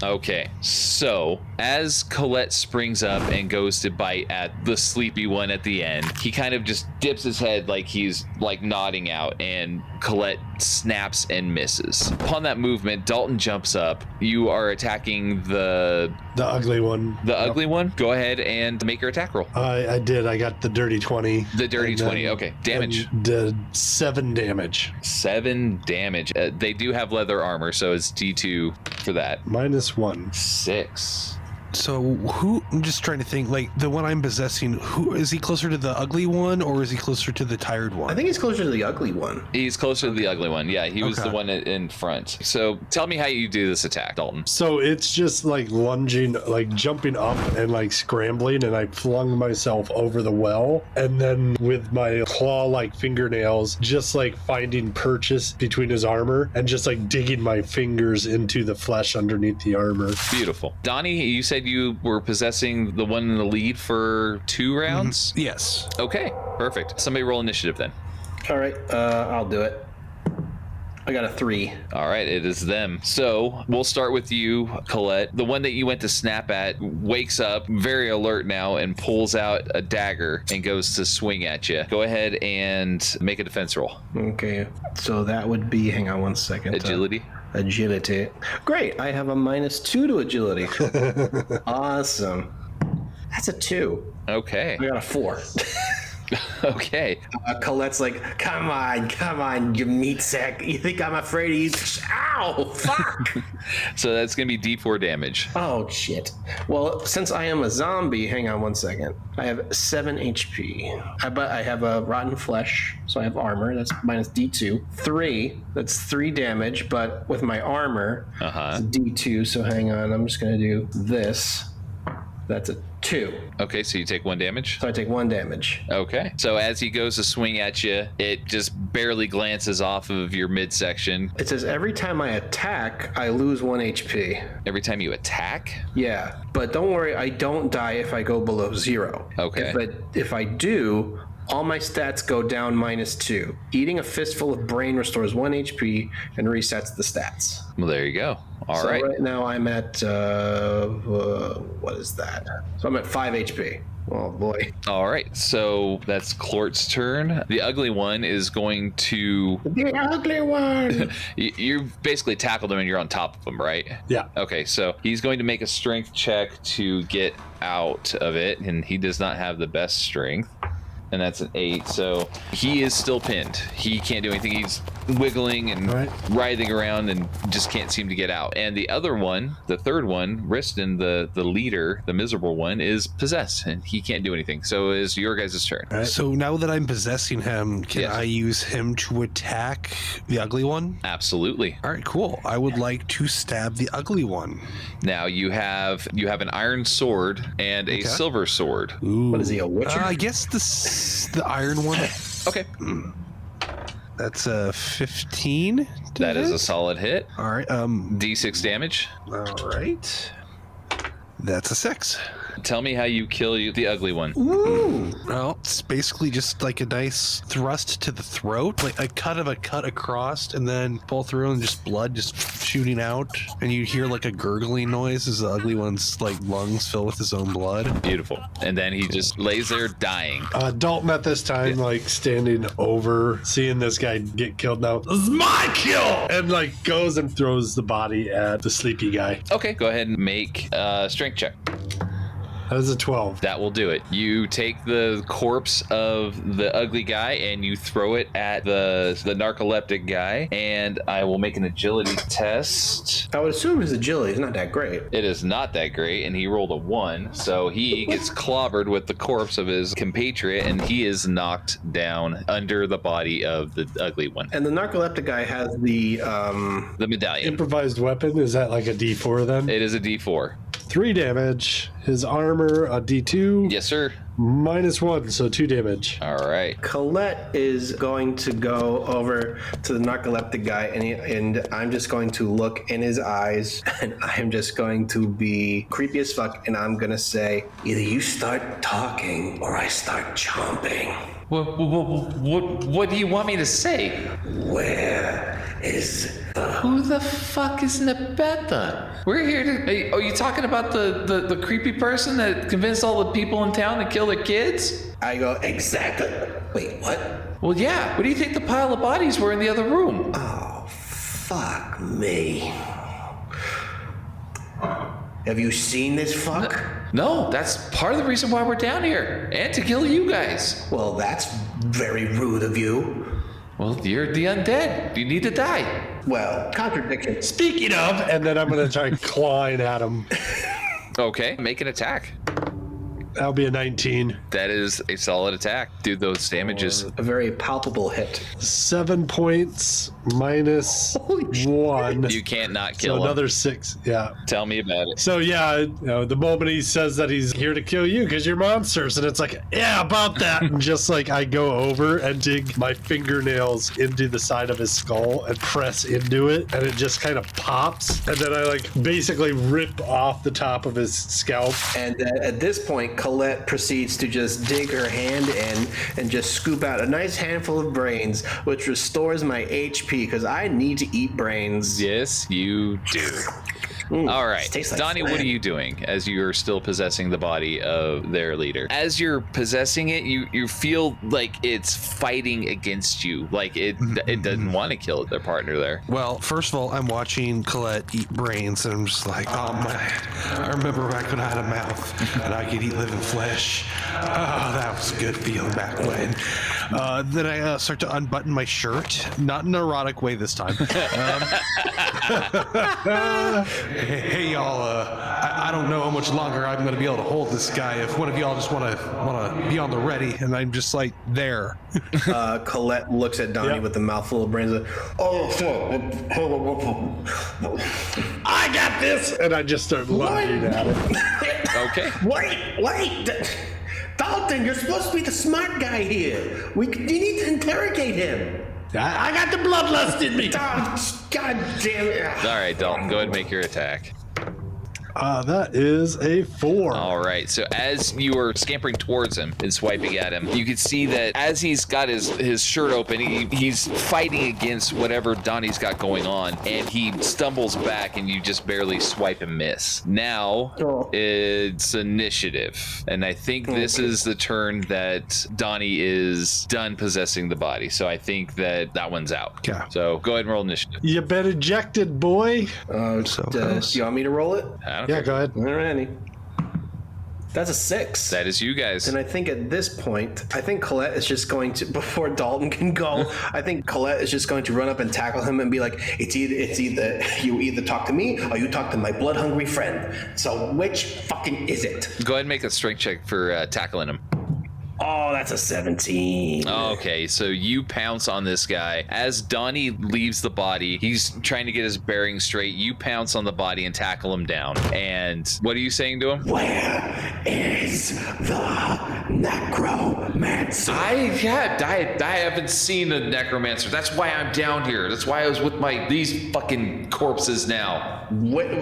Okay, so as Collette springs up and goes to bite at the sleepy one at the end, he kind of just dips his head like he's like nodding out, and Collette snaps and misses. Upon that movement, Dalton jumps up. You are attacking the ugly one. The ugly one? Go ahead and make your attack roll. I did. I got the dirty 20. The dirty 20. Okay. Damage. Did 7 damage. 7 damage. They do have leather armor, so it's D2 for that. -1. 6. So I'm just trying to think, like the one I'm possessing, who is he closer to the ugly one or is he closer to the tired one? I think he's closer to the ugly one. He's closer to the ugly one. Yeah, he was the one in front. So tell me how you do this attack, Dalton. So it's just like lunging, like jumping up and like scrambling, and I flung myself over the well, and then with my claw-like fingernails, just like finding purchase between his armor and just like digging my fingers into the flesh underneath the armor. Beautiful. Donnie, you said you were possessing the one in the lead for 2 rounds? Mm-hmm. Yes. Okay, perfect. Somebody roll initiative then. All right, I'll do it. I got a 3. All right, it is them. So we'll start with you, Collette. The one that you went to snap at wakes up, very alert now, and pulls out a dagger and goes to swing at you. Go ahead and make a defense roll. Okay, so that would be, hang on one second. Agility. Agility. Great, I have a -2 to agility. Awesome. That's a 2. Okay. I got a 4. Okay. Colette's like, come on, you meat sack. You think I'm afraid of you? Ow, fuck. So that's going to be D4 damage. Oh, shit. Well, since I am a zombie, hang on one second. I have 7 HP. But I have a rotten flesh, so I have armor. That's -D2. 3, that's 3 damage, but with my armor, it's D2, so hang on. I'm just going to do this. That's a 2. Okay, so you take 1 damage. So I take 1 damage. Okay. So as he goes to swing at you, it just barely glances off of your midsection. It says every time I attack, I lose 1 HP. Every time you attack? Yeah, but don't worry, I don't die if I go below 0. Okay. If I do, all my stats go down -2. Eating a fistful of brain restores 1 HP and resets the stats. Well, there you go. All So right. right now I'm at, what is that? So I'm at 5 HP. Oh boy. All right. So that's Clort's turn. The ugly one is going to... The ugly one! You basically tackled him and you're on top of him, right? Yeah. Okay, so he's going to make a strength check to get out of it, and he does not have the best strength. And that's an 8, so he is still pinned. He can't do anything. He's wiggling and writhing around and just can't seem to get out. And the other one, the third one, Riston, the leader, the miserable one, is possessed, and he can't do anything. So is your guys' turn. Right. So now that I'm possessing him, can I use him to attack the ugly one? Absolutely. All right, cool. I would like to stab the ugly one. Now you have an iron sword and a silver sword. Ooh. What is he, a witcher? I guess the iron one. Okay. That's a 15. That is a solid hit. All right. D6 damage. All right. That's a 6. Tell me how you kill the ugly one. Ooh. Well, it's basically just like a nice thrust to the throat, like a cut across, and then pull through, and just blood just shooting out, and you hear like a gurgling noise as the ugly one's like lungs fill with his own blood. Beautiful. And then he just lays there dying. Dalton at this time, like standing over, seeing this guy get killed now. This is my kill! And like goes and throws the body at the sleepy guy. Okay, go ahead and make a strength check. That is a 12. That will do it. You take the corpse of the ugly guy and you throw it at the narcoleptic guy, and I will make an agility test. I would assume his agility is not that great. It is not that great, and he rolled a 1, so he gets clobbered with the corpse of his compatriot, and he is knocked down under the body of the ugly one. And the narcoleptic guy has the medallion. Improvised weapon, is that like a D4 then? It is a D4. 3 damage. His armor, a D2. Yes, sir. -1, so 2 damage. All right. Collette is going to go over to the narcoleptic guy, and I'm just going to look in his eyes, and I'm just going to be creepy as fuck, and I'm gonna say, either you start talking or I start chomping. What do you want me to say? Where is Who the fuck is Nebeta? We're here to... Are you talking about the creepy person that convinced all the people in town to kill their kids? I go, exactly. Wait, what? Well, yeah. What do you think the pile of bodies were in the other room? Oh, fuck me. Have you seen this fuck? No, that's part of the reason why we're down here. And to kill you guys. Well, that's very rude of you. Well, you're the undead. You need to die. Well, contradiction. Speaking of, and then I'm going to try clawing at him. Okay, make an attack. That'll be a 19. That is a solid attack. Do those damages. A very palpable hit. 7 points minus 1. You can't not kill So him. another 6. Yeah. Tell me about it. So yeah, the moment he says that he's here to kill you because you're monsters, and it's like, yeah, about that. And just like I go over and dig my fingernails into the side of his skull and press into it, and it just kind of pops, and then I like basically rip off the top of his scalp. And at this point, Collette proceeds to just dig her hand in and just scoop out a nice handful of brains, which restores my HP because I need to eat brains. Yes, you do. All right, tastes like Donnie, flan. what are you doing as you're still possessing the body of their leader? As you're possessing it, you feel like it's fighting against you, like it doesn't want to kill their partner there. Well, first of all, I'm watching Collette eat brains, and I'm just like, oh my! I remember back when I had a mouth and I could eat living flesh. Oh, that was a good feeling back when. Then I start to unbutton my shirt, not in an erotic way this time. Hey y'all, I don't know how much longer I'm gonna be able to hold this guy. If one of y'all just wanna be on the ready, and I'm just like there. Collette looks at Donnie with a mouthful of brains. Like, oh, fuck. I got this, and I just start lunging at him. Okay. Wait! Dalton, you're supposed to be the smart guy here. You need to interrogate him. I got the bloodlust in me. Oh, God damn it. All right, Dalton, go ahead and make your attack. That is a 4. All right, so as you are scampering towards him and swiping at him, you can see that as he's got his shirt open, he's fighting against whatever Donnie's got going on, and he stumbles back, and you just barely swipe and miss. Now it's initiative, and I think this is the turn that Donnie is done possessing the body, so I think that one's out. Okay. So go ahead and roll initiative. You been ejected, boy. Do you want me to roll it? I don't Yeah, care. go ahead. Alrighty. That's a 6. That is you guys. And I think at this point, I think Collette is just going to, before Dalton can go, I think Collette is just going to run up and tackle him and be like, it's either you either talk to me or you talk to my blood hungry friend. So which fucking is it? Go ahead and make a strength check for tackling him. Oh, that's a 17. Okay, so you pounce on this guy. As Donnie leaves the body, he's trying to get his bearings straight. You pounce on the body and tackle him down. And what are you saying to him? Where is the necromancer? I haven't seen a necromancer. That's why I'm down here. That's why I was with these fucking corpses now.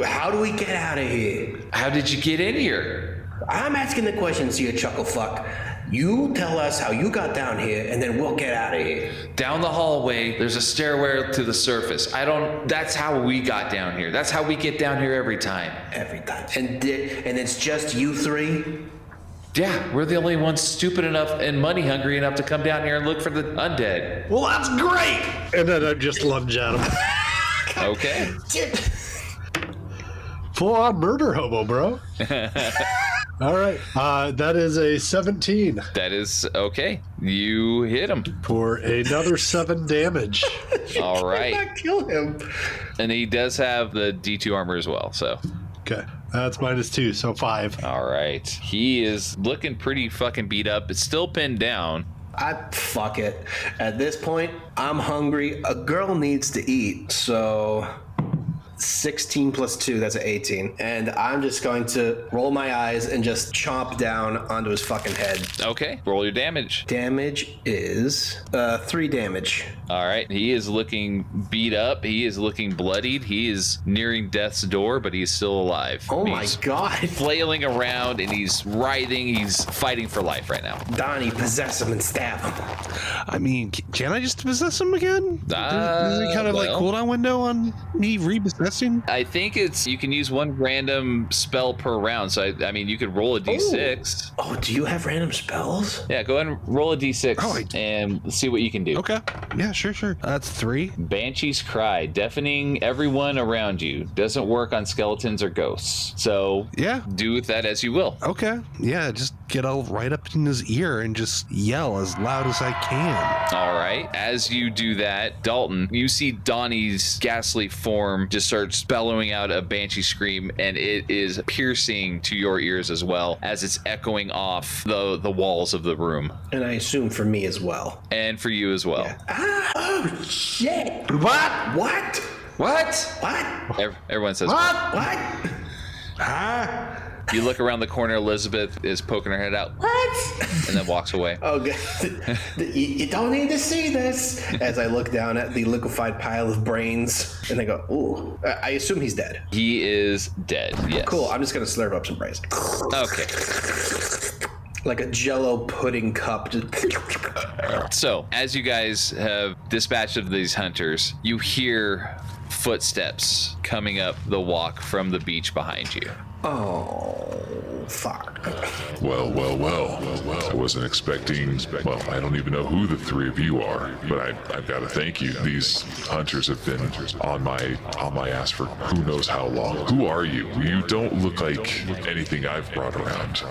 How do we get out of here? How did you get in here? I'm asking the questions here, chuckle fuck. You tell us how you got down here, and then we'll get out of here. Down the hallway, there's a stairway to the surface. That's how we got down here. That's how we get down here every time. Every time. And it's just you three? Yeah, we're the only ones stupid enough and money hungry enough to come down here and look for the undead. Well, that's great. And then I just lunge at him. Okay. Full on murder hobo, bro. All right. That is a 17 That is okay. You hit him. for another 7 damage. All right. Not kill him. And he does have the D2 armor as well, so. Okay. That's -2, so 5. All right. He is looking pretty fucking beat up. It's still pinned down. Fuck it. At this point, I'm hungry. A girl needs to eat, so 16 plus 2, that's an 18. And I'm just going to roll my eyes and just chomp down onto his fucking head. Okay. Roll your damage. Damage is 3 damage. All right. He is looking beat up. He is looking bloodied. He is nearing death's door, but he's still alive. Oh my He's god. flailing around and he's writhing. He's fighting for life right now. Donnie, possess him and stab him. I mean, can I just possess him again? Is there kind of like well. cooldown window on me repossessing? I think you can use one random spell per round. So, I mean, you could roll a d6. Oh, do you have random spells? Yeah, go ahead and roll a d6 Oh, I do. and see what you can do. Okay. Yeah, sure. That's 3. Banshee's Cry, deafening everyone around you. Doesn't work on skeletons or ghosts. So, Yeah. do with that as you will. Okay. Yeah, just get all right up in his ear and just yell as loud as I can. All right. As you do that, Dalton, you see Donnie's ghastly form just starts bellowing out a banshee scream, and it is piercing to your ears as well as it's echoing off the walls of the room. And I assume for me as well. And for you as well. Oh, shit. What? What? What? Everyone says What? You look around the corner, Elizabeth is poking her head out. What? And then walks away. Oh, God. You don't need to see this. As I look down at the liquefied pile of brains, and I go, ooh. I assume he's dead. He is dead, yes. Cool. I'm just going to slurp up some brains. Okay. Like a Jell-O pudding cup. So, as you guys have dispatched of these hunters, you hear footsteps coming up the walk from the beach behind you. Oh, fuck. Well. I wasn't expecting. Well, I don't even know who the 3 of you are, but I've got to thank you. These hunters have been on my ass for who knows how long. Who are you? You don't look like anything I've brought around.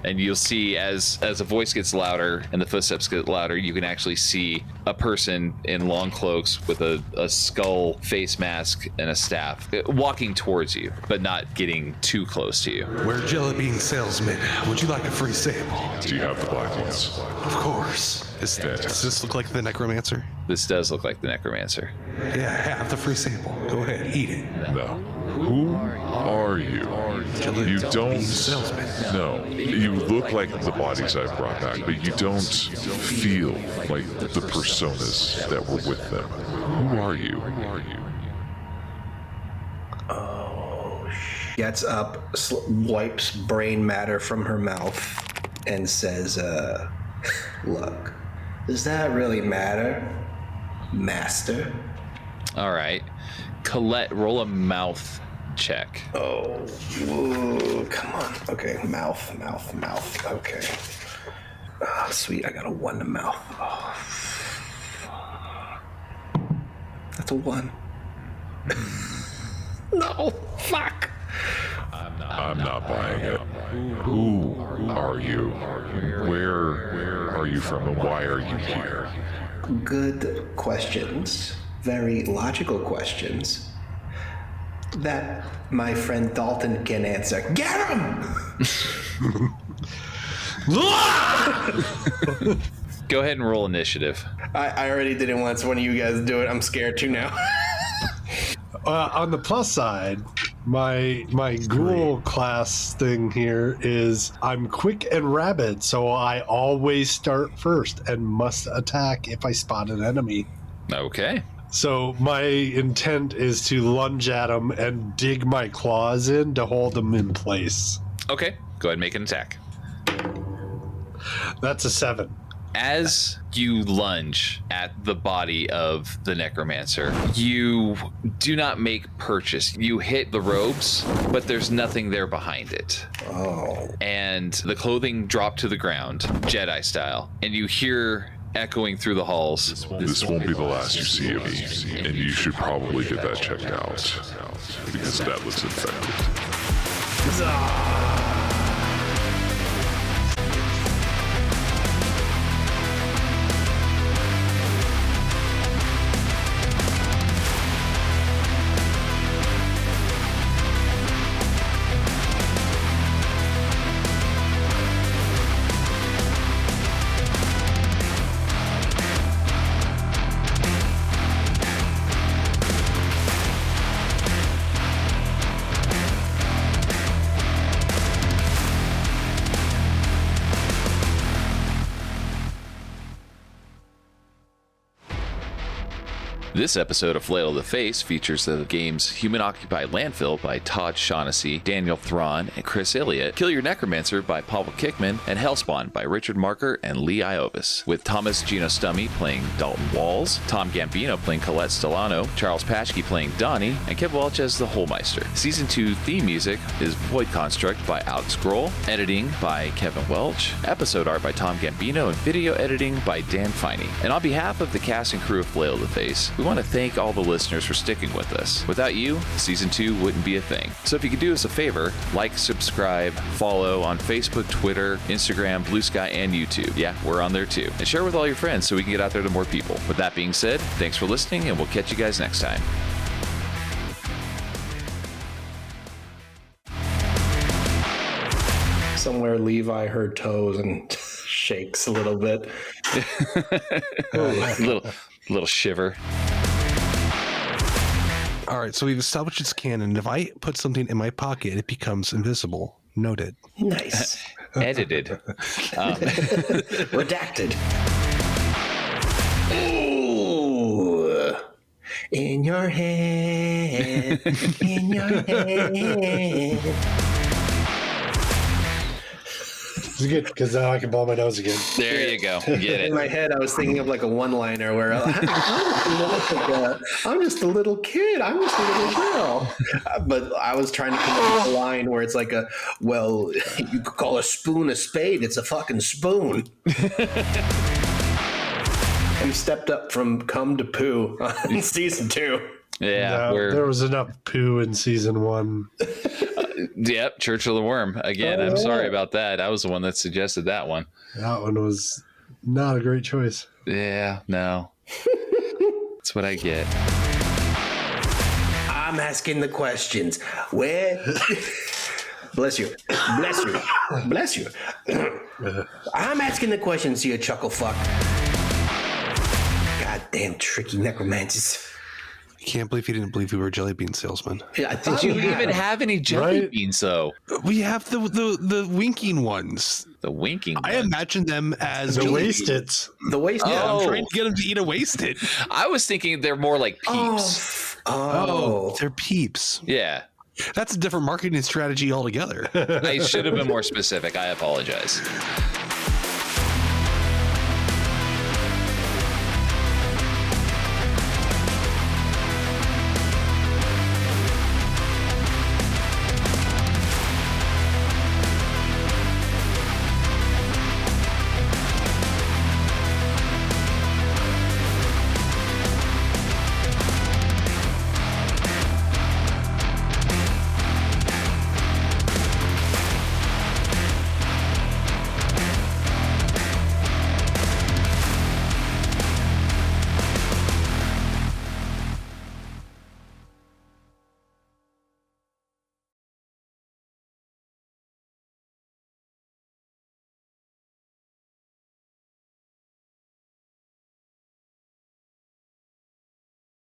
And you'll see as a voice gets louder and the footsteps get louder, you can actually see a person in long cloaks with a skull face mask and a staff walking towards you, but not getting too close to you. We're jelly bean salesmen. Would you like a free sample? Do you have the black ones? Of course. Does this look like the necromancer? This does look like the necromancer. Yeah, have the free sample. Go ahead, eat it. No. Who are you? You don't. No, you look like the bodies I brought back, but you don't feel like the personas that were with them. Who are you? Gets up, wipes brain matter from her mouth, and says, look, does that really matter, Master? All right. Collette, roll a mouth check. Oh, ooh, come on. Okay, mouth. Okay. Oh, sweet, I got a 1 to mouth. Oh. That's a 1. No, fuck. I'm not buying it. Who are you? Where are you from, and why are you here? Good questions. Very logical questions. That my friend Dalton can answer. Get him! Go ahead and roll initiative. I already did it once. One of you guys do it. I'm scared too now. On the plus side, my ghoul class thing here is I'm quick and rabid, so I always start first and must attack if I spot an enemy. Okay. So my intent is to lunge at them and dig my claws in to hold them in place. Okay. Go ahead and make an attack. That's a 7. As you lunge at the body of the necromancer, you do not make purchase. You hit the robes, but there's nothing there behind it. Oh. And the clothing drop to the ground, Jedi style, and you hear echoing through the halls. This won't be the last you see of me, and you should probably get that checked out, because that looks infected. This episode of Flail-To features the games Human-Occupied Landfill by Todd Shaughnessy, Daniel Thron, and Chris Elliott, Kill Your Necromancer by Pawel, Kicman, and HellSpawn by Richard Markert and Lee Iovis, with Thomas Genno-Stume playing Dalton Walls, Tom Gambino playing Collette Stellarno, Charles Paschke playing Donnie, and Kevin Welch as the Holmeister. Season 2 theme music is Void Construct by Alex Grohl, editing by Kevin Welch, episode art by Tom Gambino, and video editing by Dan Finney. And on behalf of the cast and crew of Flail-To, we want to thank all the listeners for sticking with us. Without you, Season 2 wouldn't be a thing. So if you could do us a favor, like, subscribe, follow on Facebook, Twitter, Instagram, Blue Sky, and YouTube. Yeah, we're on there too. And share with all your friends so we can get out there to more people. With that being said, thanks for listening, and we'll catch you guys next time. Somewhere Levi heard toes and shakes a little bit. little shiver. All right, so we've established it's canon. If I put something in my pocket, it becomes invisible. Noted. Nice. Edited. Redacted. Ooh. In your head. In your head. It's good because now I can blow my nose again. There you go. Get it. In my head, I was thinking of like a one-liner where I'm just a little kid. I'm just a little girl. But I was trying to come up with a line where it's like well, you could call a spoon a spade. It's a fucking spoon. We stepped up from cum to poo in season 2. Yeah, No, there was enough poo in season 1. Yep, Church of the Worm. Again, I'm sorry about that. I was the one that suggested that one. That one was not a great choice. Yeah, no. That's what I get. I'm asking the questions. Where? Bless you. Bless you. Bless you. I'm asking the questions, you chuckle fuck. Goddamn tricky necromancers. I can't believe he didn't believe we were jelly bean salesmen. Yeah, I thought Did you we had even him. have any jelly Right? beans though? We have the winking ones. The winking. I one. imagine them as The jelly waste beans. it. The waste. Yeah, Oh. I'm trying to get them to eat a wasted. I was thinking they're more like peeps. Oh. They're peeps. Yeah. That's a different marketing strategy altogether. I should have been more specific. I apologize.